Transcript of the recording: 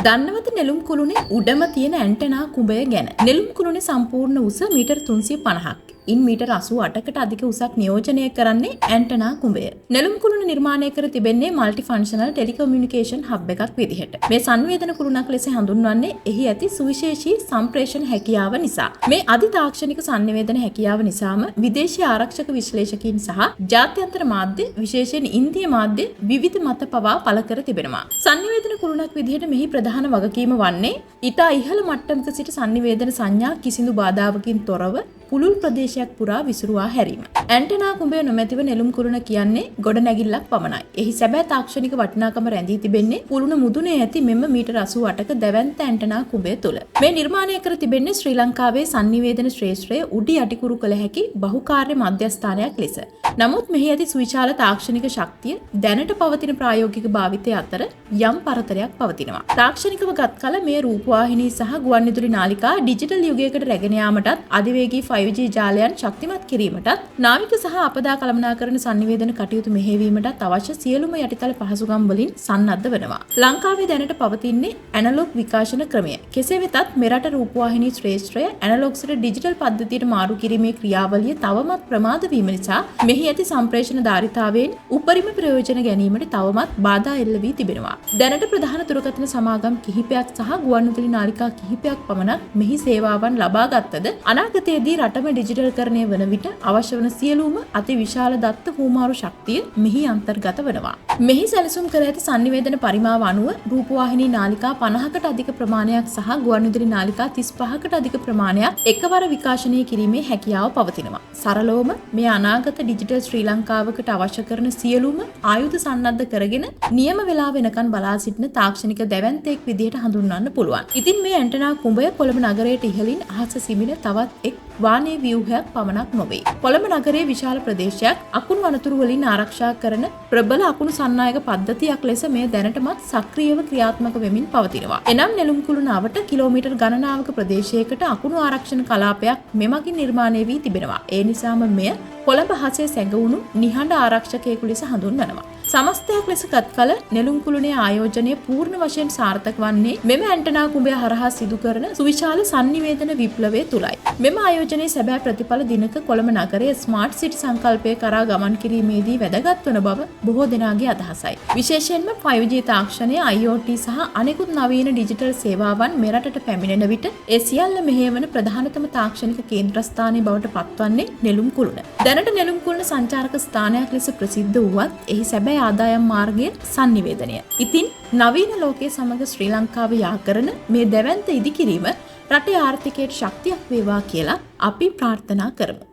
දන්නවද නෙළුම් කුළුණේ උඩම තියෙන ඇන්ටනා කුඹය ගැන? නෙළුම් කුළුණේ සම්පූර්ණ උස මීටර් 350ක්. ඉන් මීටර් 88කට අධික උසක් නියෝජනය කරන්නේ ඇන්ටනා කුඹය. නෙළුම් කුළුණ නිර්මාණය කර තිබෙන්නේ මල්ටි ෆන්ක්ෂනල් ටෙලිකමියුනිකේෂන් හබ් එකක් විදිහට. මේ සංවේදන කුළුණක් ලෙස හඳුන්වන්නේ එහි ඇති සුවිශේෂී සම්ප්‍රේෂණ හැකියාව නිසා. මේ අධි තාක්ෂණික සංවේදන හැකියාව නිසාම විදේශීය ආරක්ෂක විශ්ලේෂකයින් සහ ජාත්‍යන්තර මාධ්‍ය විශේෂයෙන් ඉන්දිය මාධ්‍ය විවිධ මත පවා පළ කර තිබෙනවා. සංවේදන කුළුණක් විදිහට මෙහි ප්‍රධාන වගකීම වන්නේ ඊට ඉහළ මට්ටමක සිට සංවේදන සංඥා කිසිදු බාධාවකින් තොරව පුළුල් ප්‍රදේශයක් පුරා විසිරුවා හැරීම. ඇන්ටනා කුඹය නොමැතිව නෙළුම් කුළුණ කියන්නේ ගොඩ නැගිල්ලක් පමණයි. එහි සැබෑ තාක්ෂණික වටිනාකම රැඳී තිබෙන්නේ කුළුණ මුදුනේ ඇති මෙම මීටර් 88ක දැවැන්ත ඇන්ටනා කුඹය තුළ. මේ නිර්මාණය කර තිබෙන්නේ ශ්‍රී ලංකාවේ සංනිවේදන ශ්‍රේෂ්ඨය උඩි යටිකුරු කළ හැකි බහුකාර්ය මධ්‍යස්ථානයක් ලෙස. නමුත් මෙහි ඇති සුවිශාල තාක්ෂණික ශක්තිය දැනට පවතින ප්‍රායෝගික භාවිතය අතර යම් පරතරයක් පවතිනවා. තාක්ෂණිකව ගත් කල මේ රූපවාහිනී සහ ගුවන්විදුලි නාලිකා ඩිජිටල් යුගයකට රැගෙන යාමටත් අධිවේගී 5G ජාලයන් ශක්තිමත් කිරීමටත් නාවික සහ අපදා කළමනාකරණ සංනිවේදන කටයුතු මෙහෙයවීමටත් අවශ්‍ය සියලුම යටිතල පහසුකම් වලින් සන්නද්ධ වෙනවා. ලංකාවේ දැනට පවතින්නේ ඇනලොග් විකාශන ක්‍රමය. කෙසේ වෙතත් මෙරට රූපවාහිනී ශ්‍රේෂ්ඨය ඇනලොග් සිට ඩිජිටල් පද්ධතියට මාරු කිරීමේ ක්‍රියාවලිය තවමත් ප්‍රමාද වීම නිසා මෙහි ඇති සම්ප්‍රේෂණ ධාරිතාවයෙන් උපරිම ප්‍රයෝජන ගැනීමට තවමත් බාධා එල්ල වී තිබෙනවා. දැනට ප්‍රධාන දුරකථන සමාගම් කිහිපයක් සහ ගුවන්විදුලි නාලිකා කිහිපයක් පමණක් මෙහි සේවාවන් ලබා ගත්තද අනාගතයේදී රටම ඩිජිටල්කරණය වන විට අවශ්‍ය වන සියලුම අති විශාල දත්ත හුවමාරු ශක්තිය මෙහි අන්තර්ගත වෙනවා. මෙහි සැලසුම් කර ඇති සංනිවේදන පරිමාව අනුව රූපවාහිනී නාලිකා 50කට අධික ප්‍රමාණයක් සහ ගුවන්විදුලි නාලිකා 35කට අධික ප්‍රමාණයක් එකවර විකාශනය කිරීමේ හැකියාව පවතිනවා. සරලවම මේ අනාගත ඩිජිටල් ශ්‍රී ලංකාවකට අවශ්‍ය කරන සියලුම ආයුධ සන්නද්ධ කරගෙන නියම වේලාව වෙනකන් බලා සිටින තාක්ෂණික දැවැන්තයෙක් විදිහට හඳුන්වන්න පුළුවන්. ඉතින් මේ ඇන්ටනා කුඹය කොළඹ නගරයට ඉහළින් අහස සිඹින තවත් එක් වානේ ව්‍යුහයක් පමණක් නොවේ. කොළඹ නගරයේ විශාල ප්‍රදේශයක් අකුණු වනතුරු වලින් ආරක්ෂා කරන ප්‍රබල අකුණු සන්නායක පද්ධතියක් ලෙස මේ දැනටමත් සක්‍රියව ක්‍රියාත්මක වෙමින් පවතිනවා. එනම් නෙළුම් කුළුණාවට කිලෝමීටර් ගණනාවක ප්‍රදේශයකට අකුණු ආරක්ෂණ කලාපයක් මෙමගින් නිර්මාණය වී තිබෙනවා. ඒ නිසාම මෙය කොළඹ හසේ සැඟවුණු නිහඬ ආරක්ෂකයෙකු ලෙස හඳුන්වනවා. සමස්තයක් ලෙස ගත් කල නෙළුම් කුළුණේ ආයෝජනය පූර්ණ වශයෙන් සාර්ථක වන්නේ මෙම ඇන්ටනා කුඹය හරහා සිදු කරන සුවිශාල සංනිවේදන විප්ලවය තුලයි. මෙම ආයෝජනයේ සැබෑ ප්‍රතිඵල දිනක කොළඹ නගරයේ ස්මාර්ට් සිටි සංකල්පය කරා ගමන් කිරීමේදී වැදගත් වන බව බොහෝ දෙනාගේ අදහසයි. විශේෂයෙන්ම 5G තාක්ෂණය, IoT සහ අනෙකුත් නවීන ඩිජිටල් සේවාවන් මෙරටට පැමිණෙන විට ඒ සියල්ල මෙහෙයවන ප්‍රධානතම තාක්ෂණික කේන්ද්‍රස්ථානයේ බවට පත්වන්නේ නෙළුම් කුළුණ. දැනට නෙළුම් කුළුණ සංචාරක ස්ථානයක් ලෙස ප්‍රසිද්ධ වුවත් එහි සැබෑ ආදායම් මාර්ගය සංනිවේදනය. ඉතින් නවීන ලෝකයේ සමග ශ්‍රී ලංකාව යා කරන මේ දැවැන්ත ඉදිකිරීම රටේ ආර්ථිකයට ශක්තියක් වේවා කියලා අපි ප්‍රාර්ථනා කරමු.